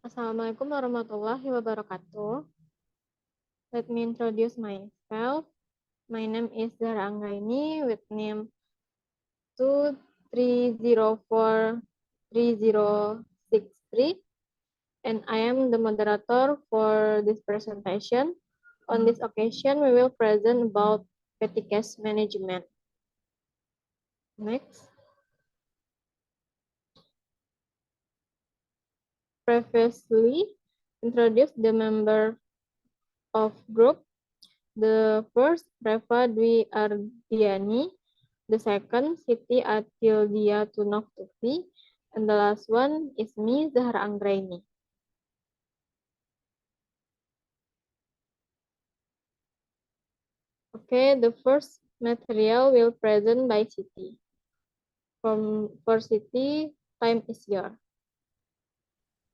Assalamualaikum warahmatullahi wabarakatuh. Let me introduce myself. My name is Zahra Anggraini with name 23043063, and I am the moderator for this presentation. On this occasion, we will present about petty cash management. Next. Previously introduce the member of group. The first, Reva Dwi Ardiani. The second, Siti Atildia Tunoktufi. And the last one is me, Zahra Anggraini. Okay, the first material will present by Siti. For Siti, time is yours.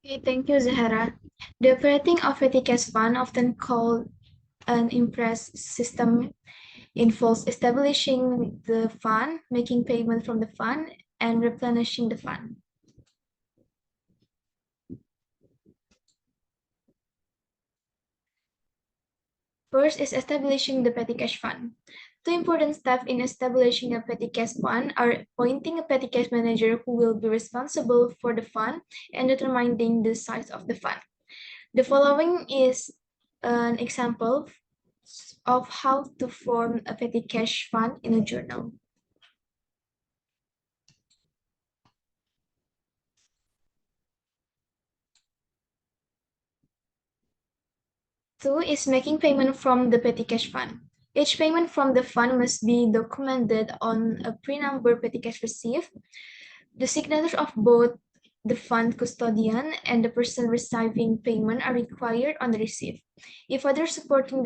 Okay, thank you, Zahara. The operating of petty cash fund, often called an impress system, involves establishing the fund, making payment from the fund, and replenishing the fund. First is establishing the petty cash fund. Two important steps in establishing a petty cash fund are appointing a petty cash manager who will be responsible for the fund and determining the size of the fund. The following is an example of how to form a petty cash fund in a journal. Two is making payment from the petty cash fund. Each payment from the fund must be documented on a pre-numbered petty cash receipt. The signatures of both the fund custodian and the person receiving payment are required on the receipt. If other supporting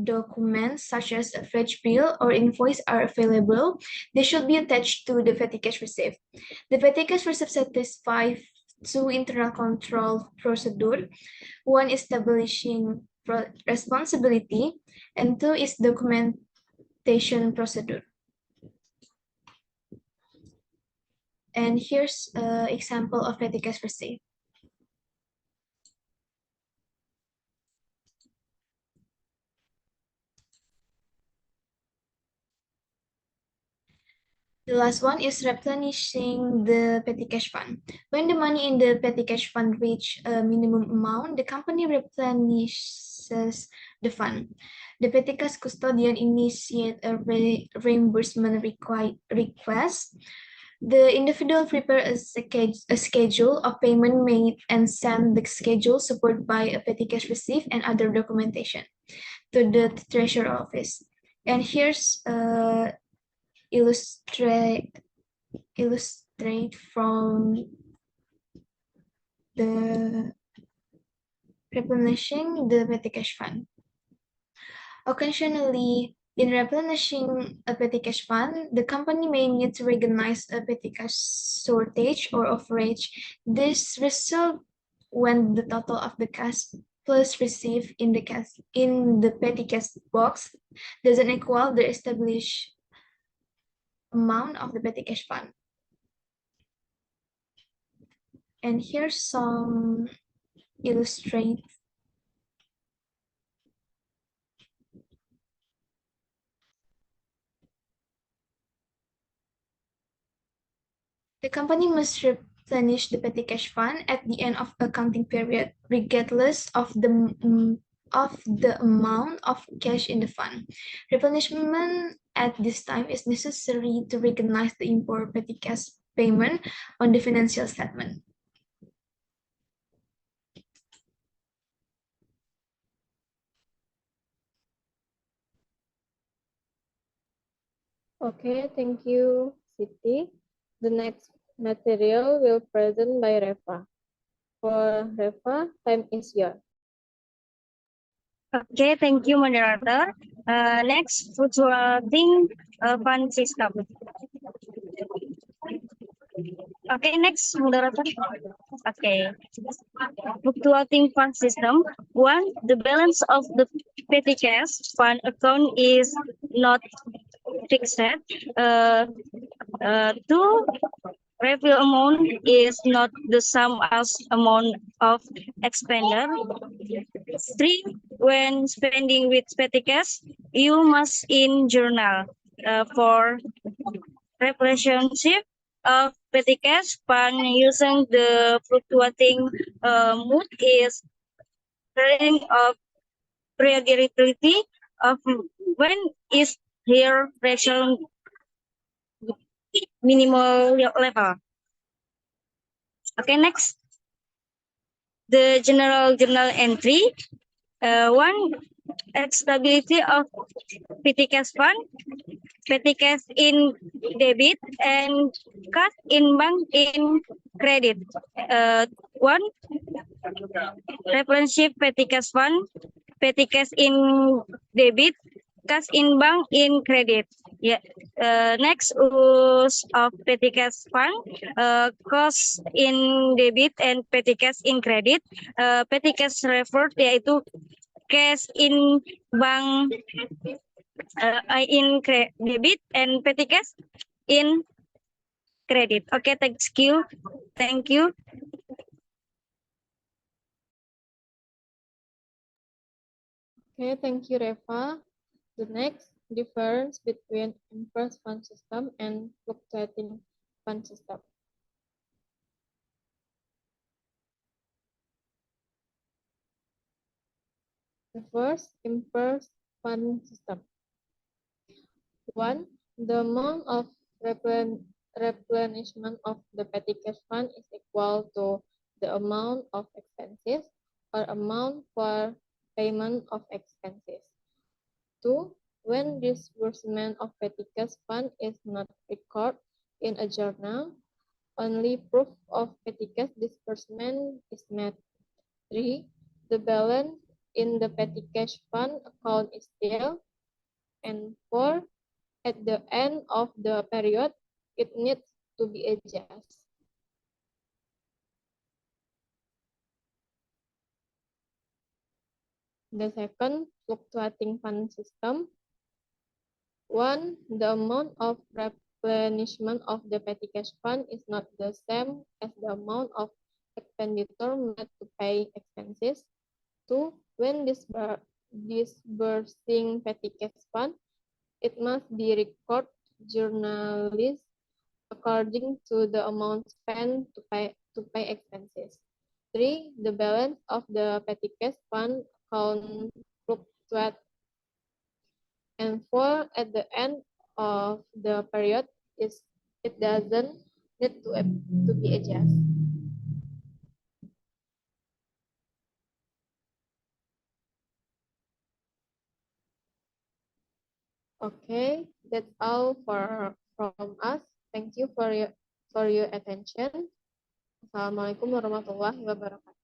documents such as a fetch bill or invoice are available, they should be attached to the petty cash receipt. The petty cash receipt satisfies two internal control procedures. One is establishing responsibility, and two is documentation procedure. And here's an example of petty cash receipt. The last one is replenishing the petty cash fund. When the money in the petty cash fund reach a minimum amount, the company replenishes the fund. The petty cash custodian initiates a reimbursement request. The individual prepares a schedule of payment made and send the schedule supported by a petty cash receipt and other documentation to the treasurer office. And here's illustrate from the replenishing the petty cash fund. Occasionally, in replenishing a petty cash fund, the company may need to recognize a petty cash shortage or overage. This results when the total of the cash plus received in the petty cash box doesn't equal the established amount of the petty cash fund. And here's some illustrate. The company must replenish the petty cash fund at the end of accounting period, regardless of the amount of cash in the fund. Replenishment at this time is necessary to recognize the import petty cash payment on the financial statement. Okay, thank you, Siti. The next material will present by Reva. For Reva, time is yours. Okay, thank you, moderator. Next, fluctuating fund system. Okay, next, moderator. Okay, fluctuating fund system. One, the balance of the petty cash fund account is not fixed. Two, refill amount is not the sum as amount of expenditure. 3. When spending with petty cash, you must in journal. For relationship of petty cash fund using the fluctuating mood is reading of priority of when is here ratio minimal level. Okay, next. The general journal entry. One, stability of petty cash fund, petty cash in debit, and cash in bank in credit. One, reference petty cash fund, petty cash in debit, cash in bank in credit. Yeah. Next use of petty cash fund, cost in debit and petty cash in credit. Petty cash referred yaitu cash in bank in debit and petty cash in credit. Okay, thank you. Thank you. Okay, thank you, Reva. The next difference between inverse fund system and fluctuating fund system. The first, inverse fund system. 1. The amount of replenishment of the petty cash fund is equal to the amount of expenses or amount for payment of expenses. 2. When disbursement of petty cash fund is not recorded in a journal, only proof of petty cash disbursement is made. 3. The balance in the petty cash fund account is still. And 4. At the end of the period, it needs to be adjusted. The second, fluctuating fund system. 1. The amount of replenishment of the petty cash fund is not the same as the amount of expenditure made to pay expenses. 2. When disbursing petty cash fund, it must be recorded journalist according to the amount spent to pay expenses. 3. The balance of the petty cash fund account fluctuates. And 4. At the end of the period, it doesn't need to be adjusted. Okay, that's all from us. Thank you for your attention. Assalamualaikum warahmatullahi wabarakatuh.